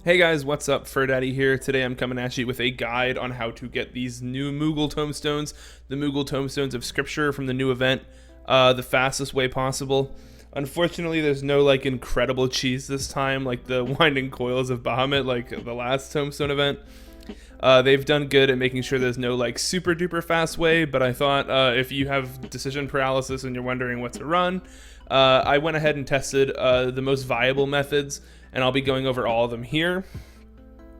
Hey guys, what's up? Fur Daddy here. Today I'm coming at you with a guide on how to get these new Moogle Tomestones, the Moogle Tomestones of Scripture from the new event, the fastest way possible. Unfortunately, there's no incredible cheese this time, like the Winding Coils of Bahamut, like the last Tomestone event. They've done good at making sure there's no super duper fast way, but I thought if you have decision paralysis and you're wondering what to run, I went ahead and tested the most viable methods, and I'll be going over all of them here.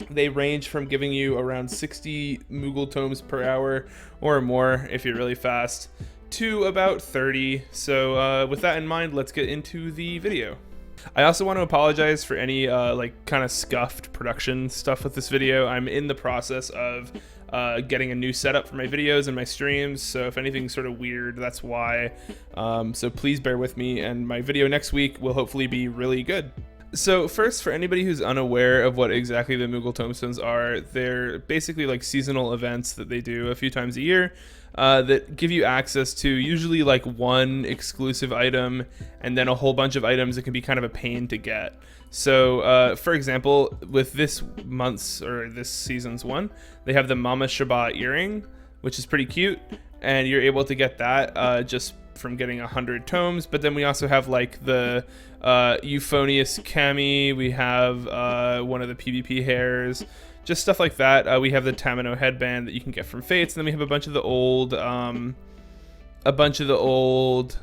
They range from giving you around 60 Moogle tomes per hour or more if you're really fast, to about 30. So with that in mind, let's get into the video. I also want to apologize for any kind of scuffed production stuff with this video. I'm in the process of getting a new setup for my videos and my streams, so if anything's sort of weird, that's why. So please bear with me, and my video next week will hopefully be really good. So first, for anybody who's unaware of what exactly the Moogle Tomestones are, they're basically like seasonal events that they do a few times a year that give you access to usually like one exclusive item and then a whole bunch of items that can be kind of a pain to get. So for example, with this month's or this season's one, they have the mameshiba earring, which is pretty cute, and you're able to get that just from getting 100 tomes. But then we also have like the euphonious cami, we have one of the PvP hairs, just stuff like that. We have the Tamino headband that you can get from Fates, and then we have a bunch of the old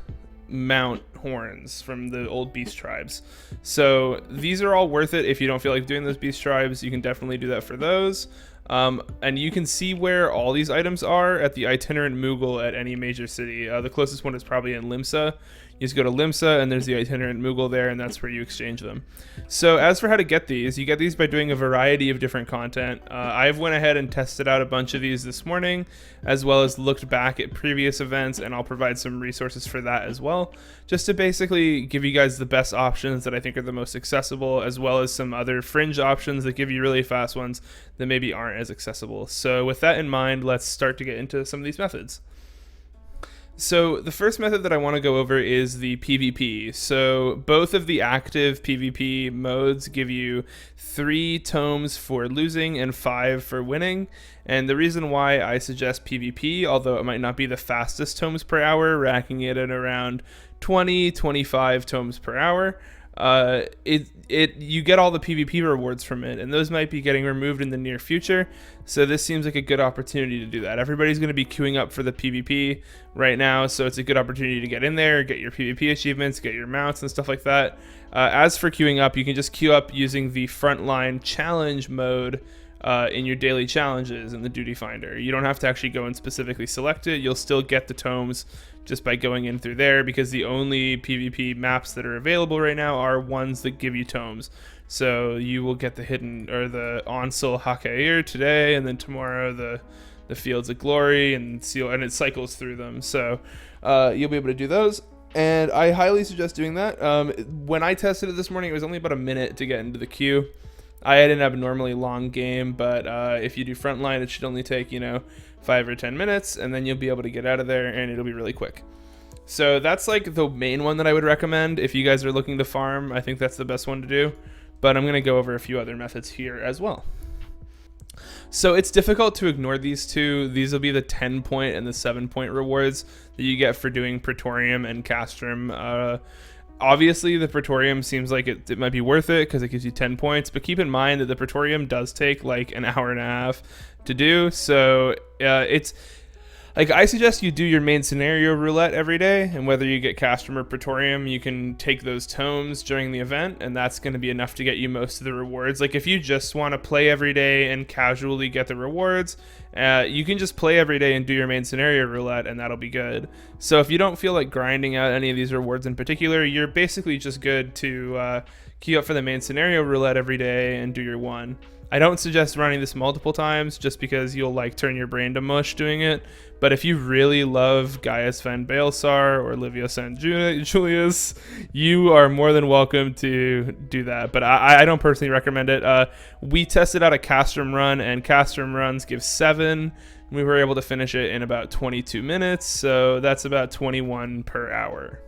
mount horns from the old beast tribes. So these are all worth it. If you don't feel like doing those beast tribes, you can definitely do that for those. And you can see where all these items are at the itinerant Moogle at any major city. The closest one is probably in Limsa. You just go to Limsa and there's the itinerant Moogle there, and that's where you exchange them. So as for how to get these, you get these by doing a variety of different content. I've went ahead and tested out a bunch of these this morning, as well as looked back at previous events, and I'll provide some resources for that as well, just to basically give you guys the best options that I think are the most accessible, as well as some other fringe options that give you really fast ones that maybe aren't as accessible. So with that in mind, let's start to get into some of these methods. So the first method that I want to go over is the PvP. So both of the active PvP modes give you 3 tomes for losing and 5 for winning. And the reason why I suggest PvP, although it might not be the fastest tomes per hour, racking it at around 20-25 tomes per hour, you get all the PvP rewards from it, and those might be getting removed in the near future. So this seems like a good opportunity to do that. Everybody's going to be queuing up for the PvP right now, so it's a good opportunity to get in there, get your PvP achievements, get your mounts and stuff like that. As for queuing up, you can just queue up using the frontline challenge mode in your daily challenges in the duty finder. You don't have to actually go and specifically select it. You'll still get the tomes just by going in through there, because the only PvP maps that are available right now are ones that give you tomes. So you will get the hidden or the Onsul Hakair today, and then tomorrow the Fields of Glory and Seal, and it cycles through them. So you'll be able to do those, and I highly suggest doing that. When I tested it this morning, it was only about a minute to get into the queue. I had an abnormally long game, but if you do frontline, it should only take 5 or 10 minutes, and then you'll be able to get out of there, and it'll be really quick. So that's like the main one that I would recommend if you guys are looking to farm. I think that's the best one to do, but I'm going to go over a few other methods here as well. So it's difficult to ignore these two. These will be the 10-point and the 7-point rewards that you get for doing Praetorium and Castrum. Obviously, the Praetorium seems like it might be worth it because it gives you 10 points, but keep in mind that the Praetorium does take like an hour and a half to do. So it's like, I suggest you do your main scenario roulette every day, and whether you get Castrum or Praetorium, you can take those tomes during the event, and that's going to be enough to get you most of the rewards. Like, if you just want to play every day and casually get the rewards, you can just play every day and do your main scenario roulette, and that'll be good. So if you don't feel like grinding out any of these rewards in particular, you're basically just good to queue up for the main scenario roulette every day and do your one. I don't suggest running this multiple times, just because you'll turn your brain to mush doing it. But if you really love Gaius Van Baelsar or Livia San Julius, you are more than welcome to do that. But I don't personally recommend it. We tested out a Castrum run, and Castrum runs give 7. We were able to finish it in about 22 minutes, so that's about 21 per hour.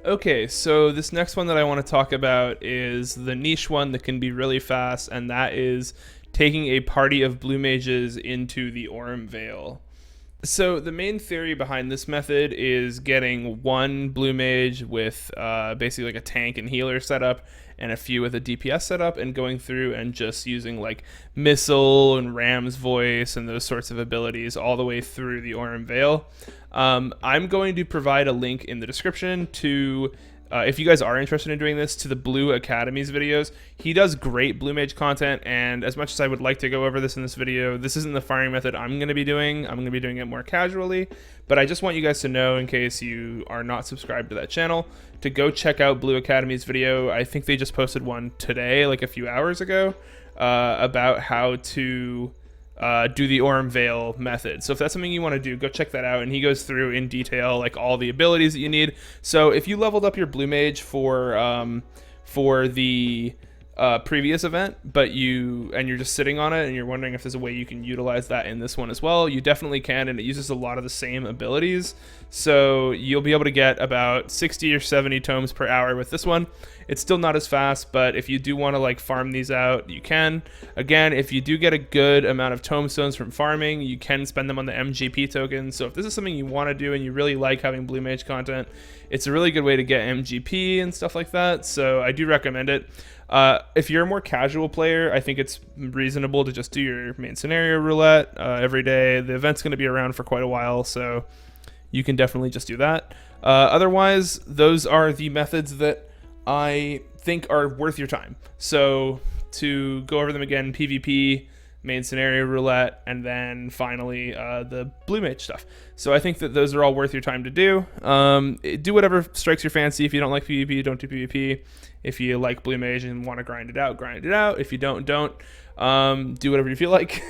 Okay, so this next one that I want to talk about is the niche one that can be really fast, and that is taking a party of blue mages into the Aurum Vale. So the main theory behind this method is getting one blue mage with basically like a tank and healer setup and a few with a DPS setup, and going through and just using like missile and ram's voice and those sorts of abilities all the way through the Aurum Vale. I'm going to provide a link in the description to if you guys are interested in doing this, to the Blue Academy's videos. He does great Blue Mage content, and as much as I would like to go over this in this video, this isn't the farming method I'm going to be doing. I'm going to be doing it more casually, but I just want you guys to know, in case you are not subscribed to that channel, to go check out Blue Academy's video. I think they just posted one today, like a few hours ago, about how to do the Aurum Vale method. So if that's something you want to do, go check that out, and he goes through in detail like all the abilities that you need. So if you leveled up your blue mage for the previous event, but you're just sitting on it and you're wondering if there's a way you can utilize that in this one as well, you definitely can, and it uses a lot of the same abilities. So you'll be able to get about 60 or 70 tomes per hour with this one. It's still not as fast, but if you do want to like farm these out, you can. Again, if you do get a good amount of tomestones from farming, you can spend them on the MGP tokens. So if this is something you want to do and you really like having blue mage content, it's a really good way to get MGP and stuff like that. So I do recommend it. If you're a more casual player, I think it's reasonable to just do your main scenario roulette every day. The event's going to be around for quite a while, so you can definitely just do that. Otherwise, those are the methods that I think are worth your time. So to go over them again: PvP, main scenario roulette, and then finally the blue mage stuff. So I think that those are all worth your time to do. Do whatever strikes your fancy. If you don't like PvP, don't do PvP. If you like blue mage and want to grind it out, grind it out. If you don't. Do whatever you feel like.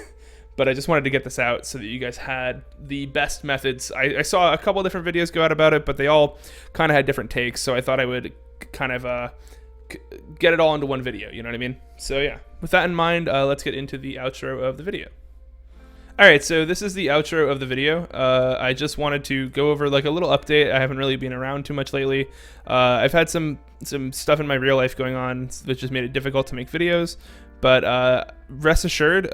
But I just wanted to get this out so that you guys had the best methods. I saw a couple different videos go out about it, but they all kind of had different takes, so I thought I would kind of get it all into one video, you know what I mean? So yeah, with that in mind, let's get into the outro of the video. Alright, so this is the outro of the video. I just wanted to go over like a little update. I haven't really been around too much lately. I've had some stuff in my real life going on, which just made it difficult to make videos. But rest assured,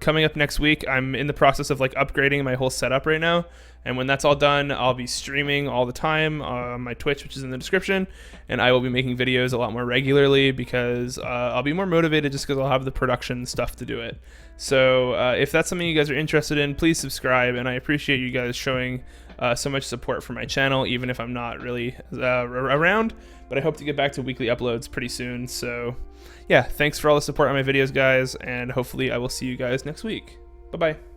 coming up next week, I'm in the process of like upgrading my whole setup right now. And when that's all done, I'll be streaming all the time on my Twitch, which is in the description. And I will be making videos a lot more regularly because I'll be more motivated just because I'll have the production stuff to do it. So if that's something you guys are interested in, please subscribe. And I appreciate you guys showing so much support for my channel, even if I'm not really around. But I hope to get back to weekly uploads pretty soon. So yeah, thanks for all the support on my videos, guys, and hopefully I will see you guys next week. Bye-bye.